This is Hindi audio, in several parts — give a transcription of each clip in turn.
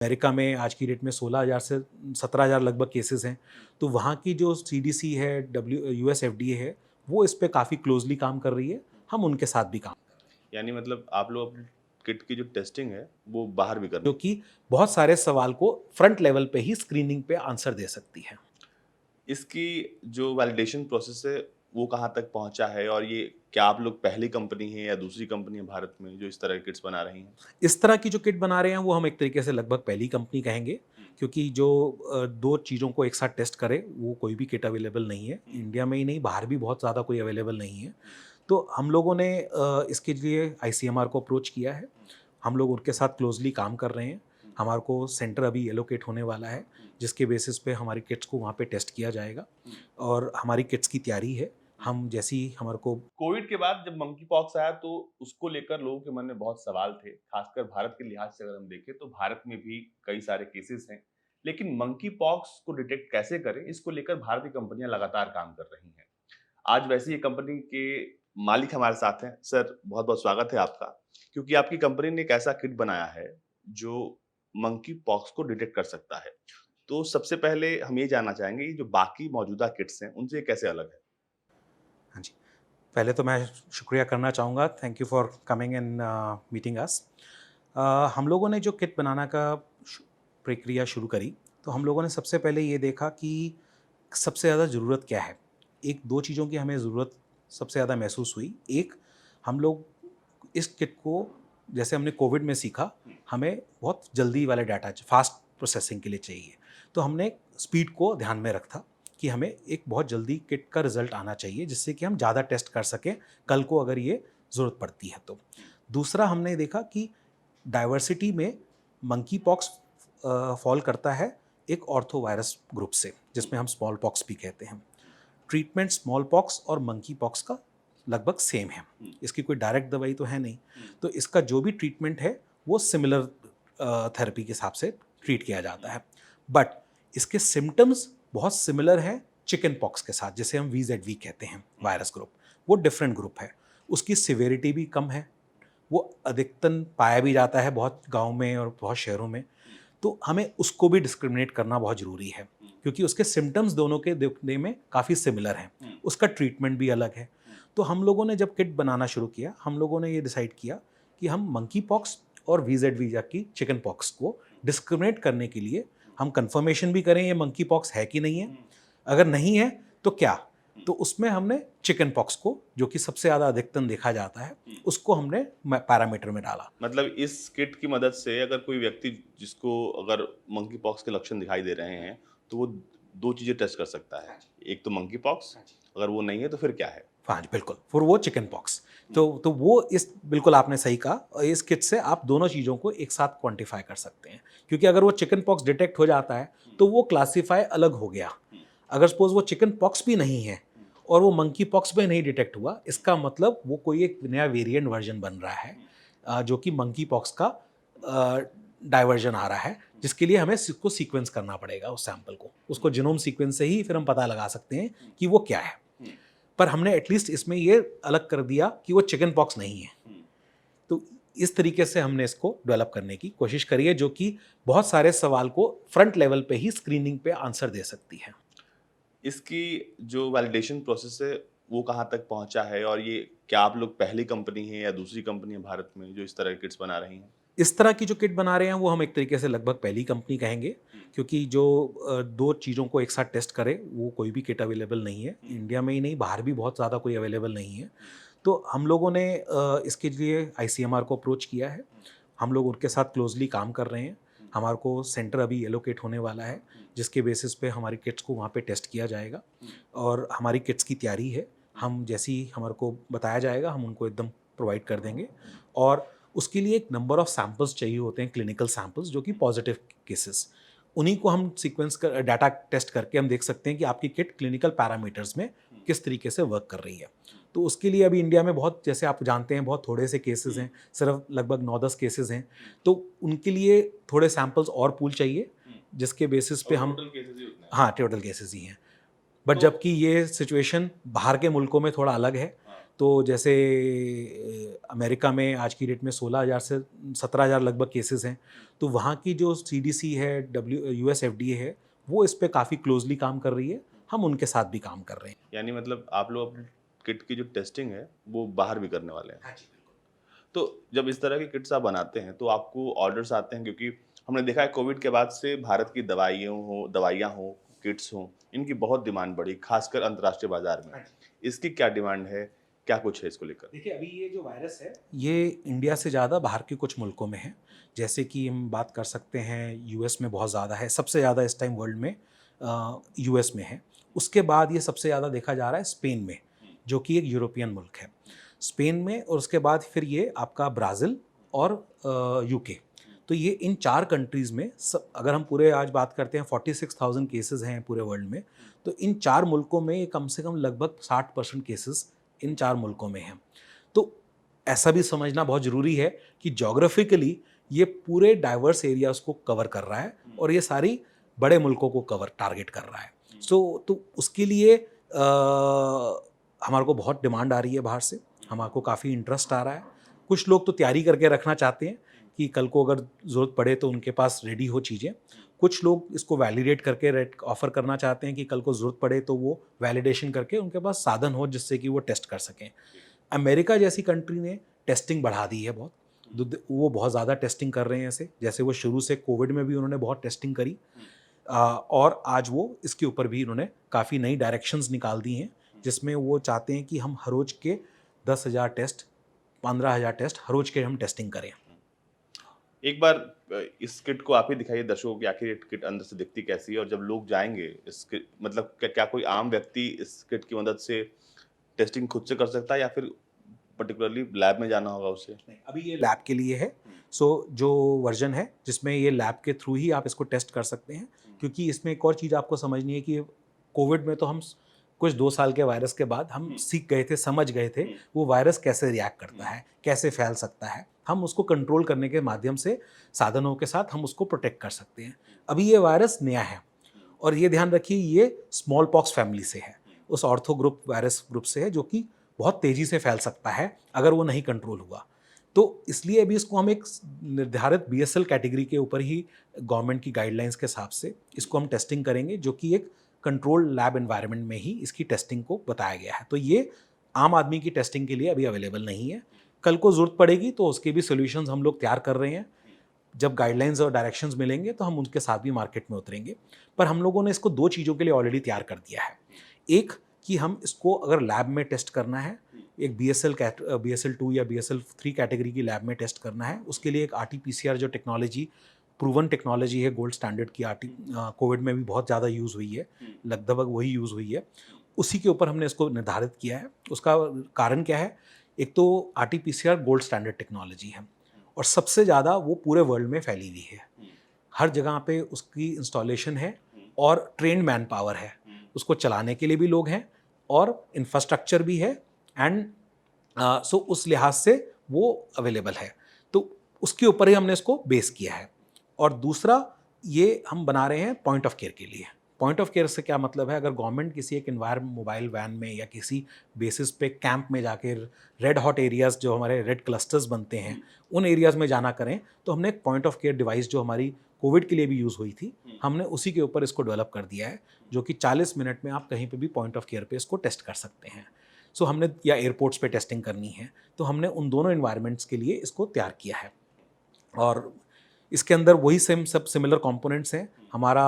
अमेरिका में आज की डेट में 16,000 से 17,000 लगभग केसेस हैं। तो वहाँ की जो सीडीसी है, यूएस एफडीए है, वो इस पे काफ़ी क्लोजली काम कर रही है। हम उनके साथ भी काम, यानी मतलब आप लोग अपनी किट की जो टेस्टिंग है, वो बाहर भी कर जो कि बहुत सारे सवाल को फ्रंट लेवल पे ही स्क्रीनिंग पे आंसर दे सकती है। इसकी जो वैलिडेशन प्रोसेस है, वो कहाँ तक पहुँचा है? और ये क्या आप लोग पहली कंपनी हैं या दूसरी कंपनी है भारत में जो इस तरह की किट्स बना रही हैं? इस तरह की जो किट बना रहे हैं वो हम एक तरीके से लगभग पहली कंपनी कहेंगे, क्योंकि जो 2 चीज़ों को एक साथ टेस्ट करे वो कोई भी किट अवेलेबल नहीं है। इंडिया में ही नहीं, बाहर भी बहुत ज़्यादा कोई अवेलेबल नहीं है। तो हम लोगों ने इसके लिए आईसीएमआर को अप्रोच किया है। हम लोग उनके साथ क्लोज़ली काम कर रहे हैं। हमारे को सेंटर अभी एलोकेट होने वाला है, जिसके बेसिस पे हमारी किट्स को वहाँ पे टेस्ट किया जाएगा और हमारी किट्स की तैयारी है। हम जैसे ही हमारे को कोविड के बाद जब मंकी पॉक्स आया तो उसको लेकर लोगों के मन में बहुत सवाल थे। खासकर भारत के लिहाज से अगर हम देखें तो भारत में भी कई सारे केसेस हैं। लेकिन मंकी पॉक्स को डिटेक्ट कैसे करें, इसको लेकर भारतीय कंपनियां लगातार काम कर रही हैं। आज वैसे ही कंपनी के मालिक हमारे साथ हैं। सर, बहुत-बहुत स्वागत है आपका। क्योंकि आपकी कंपनी ने एक ऐसा किट बनाया है जो मंकी पॉक्स को डिटेक्ट कर सकता है। तो सबसे पहले हम ये जानना चाहेंगे, ये जो बाकी मौजूदा किट्स हैं, उनसे ये कैसे अलग है? हाँ जी। पहले तो मैं शुक्रिया करना चाहूँगा, thank you for coming and meeting us. हम लोगों ने जो किट बनाना का प्रक्रिया शुरू करी, तो हम लोगों ने सबसे पहले ये देखा कि सबसे ज़्यादा ज़रूरत क्या है। एक दो चीज़ों की हमें ज़रूरत सबसे ज़्यादा महसूस हुई। एक, हम लोग इस किट को, जैसे हमने कोविड में सीखा, हमें बहुत जल्दी वाले डाटा, फास्ट प्रोसेसिंग के लिए चाहिए। तो हमने स्पीड को ध्यान में रखा कि हमें एक बहुत जल्दी किट का रिजल्ट आना चाहिए, जिससे कि हम ज़्यादा टेस्ट कर सकें कल को अगर ये ज़रूरत पड़ती है तो। दूसरा, हमने देखा कि डाइवर्सिटी में मंकी पॉक्स फॉल करता है एक ऑर्थो वायरस ग्रुप से, जिसमें हम स्मॉल पॉक्स भी कहते हैं। ट्रीटमेंट स्मॉल पॉक्स और मंकी पॉक्स का लगभग सेम है। इसकी कोई डायरेक्ट दवाई तो है नहीं। तो इसका जो भी ट्रीटमेंट है वो सिमिलर थेरेपी के हिसाब से ट्रीट किया जाता है। बट इसके सिम्टम्स बहुत सिमिलर हैं चिकन पॉक्स के साथ, जिसे हम वीजेडवी कहते हैं, वायरस ग्रुप। वो डिफरेंट ग्रुप है। उसकी सिवेरिटी भी कम है। वो अधिकतम पाया भी जाता है बहुत गाँव में और बहुत शहरों में। तो हमें उसको भी डिस्क्रिमिनेट करना बहुत ज़रूरी है, क्योंकि उसके सिम्टम्स दोनों के दिखने में काफ़ी सिमिलर हैं। उसका ट्रीटमेंट भी अलग है। तो हम लोगों ने जब किट बनाना शुरू किया, हम लोगों ने ये डिसाइड किया कि हम मंकी पॉक्स और वीजेडवी की चिकन पॉक्स को डिस्क्रिमिनेट करने के लिए हम कंफर्मेशन भी करें ये मंकी पॉक्स है कि नहीं है। अगर नहीं है तो क्या। तो उसमें हमने चिकन पॉक्स को, जो कि सबसे ज़्यादा अधिकतम देखा जाता है, उसको हमने पैरामीटर में डाला। मतलब इस किट की मदद से अगर कोई व्यक्ति जिसको अगर मंकी पॉक्स के लक्षण दिखाई दे रहे हैं, तो वो 2 चीज़ें टेस्ट कर सकता है। एक तो मंकी पॉक्स, अगर वो नहीं है तो फिर क्या है? हाँ जी, बिल्कुल, फिर वो चिकन पॉक्स। तो वो इस बिल्कुल आपने सही कहा, और इस किट से आप दोनों चीज़ों को एक साथ क्वांटिफ़ाई कर सकते हैं। क्योंकि अगर वो चिकन पॉक्स डिटेक्ट हो जाता है, तो वो क्लासिफ़ाई अलग हो गया। अगर सपोज़ वो चिकन पॉक्स भी नहीं है और वो मंकी पॉक्स में नहीं डिटेक्ट हुआ, इसका मतलब वो कोई एक नया वेरिएंट वर्ज़न बन रहा है, जो कि मंकी पॉक्स का डायवर्जन आ रहा है, जिसके लिए हमें इसको सीक्वेंस करना पड़ेगा उस सैंपल को। उसको जीनोम सीक्वेंस से ही फिर हम पता लगा सकते हैं कि वो क्या है। पर हमने एटलीस्ट इसमें ये अलग कर दिया कि वो चिकन पॉक्स नहीं है। तो इस तरीके से हमने इसको डेवलप करने की कोशिश करी है, जो कि बहुत सारे सवाल को फ्रंट लेवल पे ही स्क्रीनिंग पे आंसर दे सकती है। इसकी जो वैलिडेशन प्रोसेस है, वो कहाँ तक पहुँचा है? और ये क्या आप लोग पहली कंपनी हैं या दूसरी कंपनी है भारत में जो इस तरह के किट्स बना रही हैं? इस तरह की जो किट बना रहे हैं वो हम एक तरीके से लगभग पहली कंपनी कहेंगे, क्योंकि जो 2 चीज़ों को एक साथ टेस्ट करे वो कोई भी किट अवेलेबल नहीं है। इंडिया में ही नहीं, बाहर भी बहुत ज़्यादा कोई अवेलेबल नहीं है। तो हम लोगों ने इसके लिए आईसीएमआर को अप्रोच किया है। हम लोग उनके साथ क्लोज़ली काम कर रहे हैं। हमारे को सेंटर अभी एलोकेट होने वाला है, जिसके बेसिस पे हमारी किट्स को वहाँ पे टेस्ट किया जाएगा और हमारी किट्स की तैयारी है। हम जैसे ही हमारे को बताया जाएगा, हम उनको एकदम प्रोवाइड कर देंगे। और उसके लिए एक नंबर ऑफ सैंपल्स चाहिए होते हैं, क्लिनिकल सैंपल्स, जो कि पॉजिटिव केसेस। उन्हीं को हम सीक्वेंस कर डाटा टेस्ट करके हम देख सकते हैं कि आपकी किट क्लिनिकल पैरामीटर्स में किस तरीके से वर्क कर रही है। तो उसके लिए अभी इंडिया में बहुत, जैसे आप जानते हैं, बहुत थोड़े से केसेस हैं, सिर्फ लगभग 9-10 केसेस हैं। तो उनके लिए थोड़े सैंपल्स और पूल चाहिए, जिसके बेसिस पे हम, टोटल केसेस ही उतने हाँ, टोटल केसेस ही हैं। बट तो जबकि ये सिचुएशन बाहर के मुल्कों में थोड़ा अलग है। तो जैसे अमेरिका में आज की डेट में 16,000 से 17,000 लगभग केसेस हैं, तो वहाँ की जो CDC है, US FDA है, वो इस पे काफ़ी क्लोजली काम कर रही है, हम उनके साथ भी काम कर रहे हैं। यानी मतलब आप लोग अपनी किट की जो टेस्टिंग है, वो बाहर भी करने वाले हैं। हाँ जी, बिल्कुल। तो जब इस तरह की किट्स आप बनाते हैं, तो आपको ऑर्डर्स आते हैं क्योंकि हमने देखा है कोविड के बाद से भारत की दवाइयाँ हों, किट्स हों, इनकी बहुत डिमांड बढ़ी, खासकर अंतर्राष्ट्रीय बाज़ार में। हाँ जी। इसकी क्या डिमांड है? क्या कुछ है इसको लेकर? देखिए, अभी ये जो वायरस है, ये इंडिया से ज़्यादा बाहर के कुछ मुल्कों में है। जैसे कि हम बात कर सकते हैं, यूएस में बहुत ज़्यादा है, सबसे ज़्यादा इस टाइम वर्ल्ड में यूएस में है। उसके बाद ये सबसे ज़्यादा देखा जा रहा है स्पेन में, जो कि एक यूरोपियन मुल्क है। स्पेन में, और उसके बाद फिर ये आपका ब्राज़ील और यूके। तो ये इन 4 कंट्रीज़ में अगर हम पूरे आज बात करते हैं, 46,000 केसेज़ हैं पूरे वर्ल्ड में, तो इन 4 मुल्कों में ये कम से कम लगभग 60% केसेज़ इन 4 मुल्कों में हैं। तो ऐसा भी समझना बहुत ज़रूरी है कि ज्योग्राफिकली ये पूरे डाइवर्स एरियाज़ को कवर कर रहा है, और ये सारी बड़े मुल्कों को टारगेट कर रहा है। तो उसके लिए हमारे को बहुत डिमांड आ रही है बाहर से, हमारे को काफ़ी इंटरेस्ट आ रहा है। कुछ लोग तो तैयारी करके रखना चाहते हैं कि कल को अगर ज़रूरत पड़े तो उनके पास रेडी हो चीज़ें। कुछ लोग इसको वैलिडेट करके ऑफ़र करना चाहते हैं कि कल को ज़रूरत पड़े तो वो वैलिडेशन करके उनके पास साधन हो जिससे कि वो टेस्ट कर सकें। अमेरिका जैसी कंट्री ने टेस्टिंग बढ़ा दी है बहुत। वो बहुत ज़्यादा टेस्टिंग कर रहे हैं ऐसे, जैसे वो शुरू से कोविड में भी उन्होंने बहुत टेस्टिंग करी। और आज वो इसके ऊपर भी उन्होंने काफ़ी नई डायरेक्शंस निकाल दी हैं, जिसमें वो चाहते हैं कि हम हर रोज़ के 10,000 टेस्ट, 15,000 टेस्ट हर रोज़ के हम टेस्टिंग करें। एक बार इस किट को आप ही दिखाइए दर्शकों को कि आखिर ये किट अंदर से दिखती कैसी है और जब लोग जाएँगे इस किट मतलब क्या क्या कोई आम व्यक्ति इस किट की मदद से टेस्टिंग खुद से कर सकता है या फिर पर्टिकुलरली लैब में जाना होगा उसे? नहीं, अभी ये लैब के लिए है। जो वर्ज़न है जिसमें ये लैब के थ्रू ही आप इसको टेस्ट कर सकते हैं, क्योंकि इसमें एक और चीज़ आपको समझनी है कि कोविड में तो हम कुछ 2 साल के वायरस के बाद हम सीख गए थे, समझ गए थे, वो वायरस कैसे रिएक्ट करता है, कैसे फैल सकता है। हम उसको कंट्रोल करने के माध्यम से, साधनों के साथ हम उसको प्रोटेक्ट कर सकते हैं। अभी ये वायरस नया है, और ये ध्यान रखिए, ये स्मॉल पॉक्स फैमिली से है, उस ऑर्थो ग्रुप वायरस ग्रुप से है, जो कि बहुत तेज़ी से फैल सकता है अगर वो नहीं कंट्रोल हुआ। तो इसलिए अभी इसको हम एक निर्धारित BSL कैटेगरी के ऊपर ही, गवर्नमेंट की गाइडलाइंस के हिसाब से इसको हम टेस्टिंग करेंगे, जो कि एक कंट्रोल्ड लैब एनवायरनमेंट में ही इसकी टेस्टिंग को बताया गया है। तो ये आम आदमी की टेस्टिंग के लिए अभी अवेलेबल नहीं है। कल को ज़रूरत पड़ेगी तो उसके भी सॉल्यूशंस हम लोग तैयार कर रहे हैं। जब गाइडलाइंस और डायरेक्शंस मिलेंगे तो हम उनके साथ भी मार्केट में उतरेंगे। पर हम लोगों ने इसको 2 चीज़ों के लिए ऑलरेडी तैयार कर दिया है। एक, कि हम इसको अगर लैब में टेस्ट करना है, एक BSL 2 या BSL 3 कैटेगरी की लैब में टेस्ट करना है, उसके लिए एक RT-PCR जो टेक्नोलॉजी, प्रूवन टेक्नोलॉजी है, गोल्ड स्टैंडर्ड की, कोविड में भी बहुत ज़्यादा यूज़ हुई है, लगभग वही यूज़ हुई है। उसी के ऊपर हमने इसको निर्धारित किया है। उसका कारण क्या है? एक तो RT-PCR गोल्ड स्टैंडर्ड टेक्नोलॉजी है, और सबसे ज़्यादा वो पूरे वर्ल्ड में फैली हुई है। हर जगह पे उसकी इंस्टॉलेशन है, और ट्रेन्ड मैन पावर है। उसको चलाने के लिए भी लोग हैं, और इंफ्रास्ट्रक्चर भी है, एंड सो उस लिहाज से वो अवेलेबल है। तो उसके ऊपर ही हमने इसको बेस किया है। और दूसरा, ये हम बना रहे हैं पॉइंट ऑफ केयर के लिए। पॉइंट ऑफ केयर से क्या मतलब है? अगर गवर्नमेंट किसी एक मोबाइल वैन में या किसी बेसिस पे कैंप में जाके, रेड हॉट एरियाज़ जो हमारे रेड क्लस्टर्स बनते हैं, उन एरियाज़ में जाना करें, तो हमने एक पॉइंट ऑफ केयर डिवाइस जो हमारी कोविड के लिए भी यूज़ हुई थी, हमने उसी के ऊपर इसको डेवलप कर दिया है, जो कि 40 मिनट में आप कहीं पे भी पॉइंट ऑफ केयर पे इसको टेस्ट कर सकते हैं। सो हमने, या एयरपोर्ट्स पे टेस्टिंग करनी है, तो हमने उन दोनों एनवायरनमेंट्स के लिए इसको तैयार किया है। और इसके अंदर वही सेम सब सिमिलर कंपोनेंट्स हैं। हमारा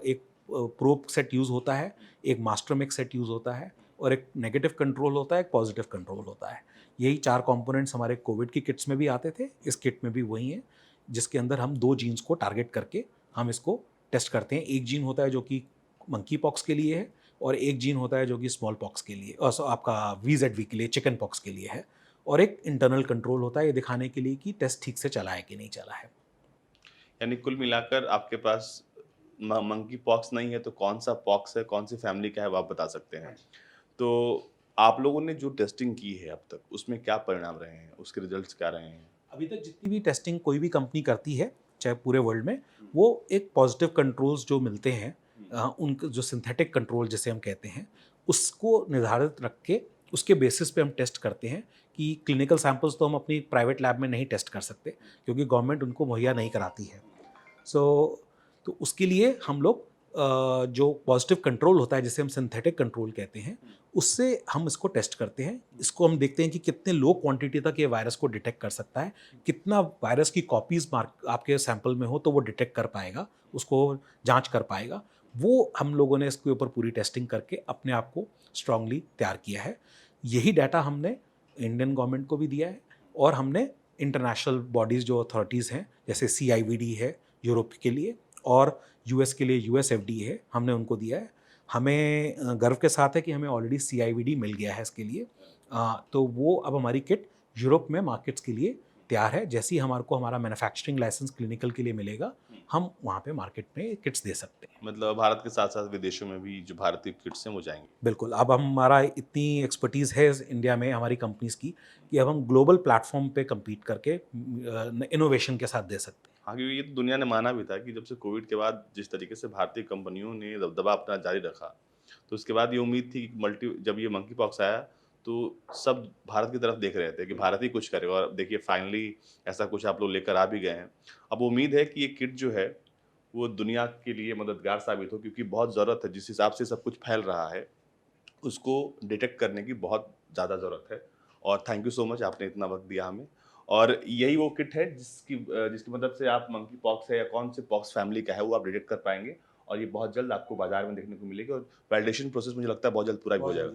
एक प्रोब सेट यूज़ होता है, एक मास्टर मिक्स सेट यूज़ होता है, और एक नेगेटिव कंट्रोल होता है, एक पॉजिटिव कंट्रोल होता है। यही 4 कंपोनेंट्स हमारे कोविड की किट्स में भी आते थे, इस किट में भी वही हैं, जिसके अंदर हम 2 जीन्स को टारगेट करके हम इसको टेस्ट करते हैं। एक जीन होता है जो कि मंकी पॉक्स के लिए है, और एक जीन होता है जो कि स्मॉल पॉक्स के लिए, आपका VZV के लिए, चिकन पॉक्स के लिए है, और एक इंटरनल कंट्रोल होता है, ये दिखाने के लिए कि टेस्ट ठीक से चला है कि नहीं चला है। यानी कुल मिलाकर आपके पास मंकी पॉक्स नहीं है तो कौन सा पॉक्स है, कौन सी फैमिली का है वो आप बता सकते हैं। तो आप लोगों ने जो टेस्टिंग की है अब तक, उसमें क्या परिणाम रहे हैं? उसके रिजल्ट्स क्या रहे हैं? अभी तक जितनी भी टेस्टिंग कोई भी कंपनी करती है, चाहे पूरे वर्ल्ड में, वो एक पॉजिटिव कंट्रोल्स जो मिलते हैं, उनके जो सिंथेटिक कंट्रोल जिसे हम कहते हैं, उसको निर्धारित रख के उसके बेसिस पे हम टेस्ट करते हैं कि क्लिनिकल सैंपल्स तो हम अपनी प्राइवेट लैब में नहीं टेस्ट कर सकते क्योंकि गवर्नमेंट उनको मुहैया नहीं कराती है। सो तो उसके लिए हम लोग जो पॉजिटिव कंट्रोल होता है जिसे हम सिंथेटिक कंट्रोल कहते हैं, उससे हम इसको टेस्ट करते हैं। इसको हम देखते हैं कि कितने लो क्वांटिटी तक ये वायरस को डिटेक्ट कर सकता है, कितना वायरस की कॉपीज़ मार्क आपके सैंपल में हो तो वो डिटेक्ट कर पाएगा, उसको जाँच कर पाएगा। वो हम लोगों ने इसके ऊपर पूरी टेस्टिंग करके अपने आप को स्ट्रांगली तैयार किया है। यही डाटा हमने इंडियन गवर्नमेंट को भी दिया है और हमने इंटरनेशनल बॉडीज़ जो अथॉरिटीज़ हैं, जैसे सीआईवीडी है यूरोप के लिए और यूएस के लिए यूएस एफडीए है, हमने उनको दिया है। हमें गर्व के साथ है कि हमें ऑलरेडी सीआईवीडी मिल गया है इसके लिए। तो वो अब हमारी किट यूरोप में मार्केट्स के लिए तैयार है। जैसे ही हमारे को हमारा मैन्युफैक्चरिंग लाइसेंस क्लिनिकल के लिए मिलेगा, हम वहाँ पे मार्केट में किट्स दे सकते हैं। मतलब भारत के साथ-साथ विदेशों में भी जो भारतीय किट्स हैं वो जाएँगी। बिल्कुल, अब हमारा इतनी एक्सपर्टीज़ है इंडिया में हमारी कंपनीज़ की कि अब हम ग्लोबल प्लेटफ़ॉर्म पे कम्पीट करके इनोवेशन के साथ दे सकते हैं। हाँ, क्योंकि ये तो दुनिया ने माना भी था कि जब से कोविड के बाद जिस तरीके से भारतीय कंपनियों ने दबदबा अपना जारी रखा, तो उसके बाद ये उम्मीद थी कि मल्टी जब ये मंकी पॉक्स आया, तो सब भारत की तरफ देख रहे थे कि भारत ही कुछ करेगा और देखिए फाइनली ऐसा कुछ आप लोग लेकर आ भी गए हैं। अब उम्मीद है कि ये किट जो है, वो दुनिया के लिए मददगार साबित हो क्योंकि बहुत ज़रूरत है, जिस हिसाब से सब कुछ फैल रहा है, उसको डिटेक्ट करने की बहुत ज़्यादा ज़रूरत है और थैंक यू सो मच आपने इतना वक़्त दिया हमें। और यही वो किट है जिसकी मदद से आप मंकी पॉक्स है या कौन से पॉक्स फैमिली का है वो आप डिटेक्ट कर पाएँगे और ये बहुत जल्द आपको बाज़ार में देखने को मिलेगी और वैलिडेशन प्रोसेस मुझे लगता है बहुत जल्द पूरा भी हो जाएगा।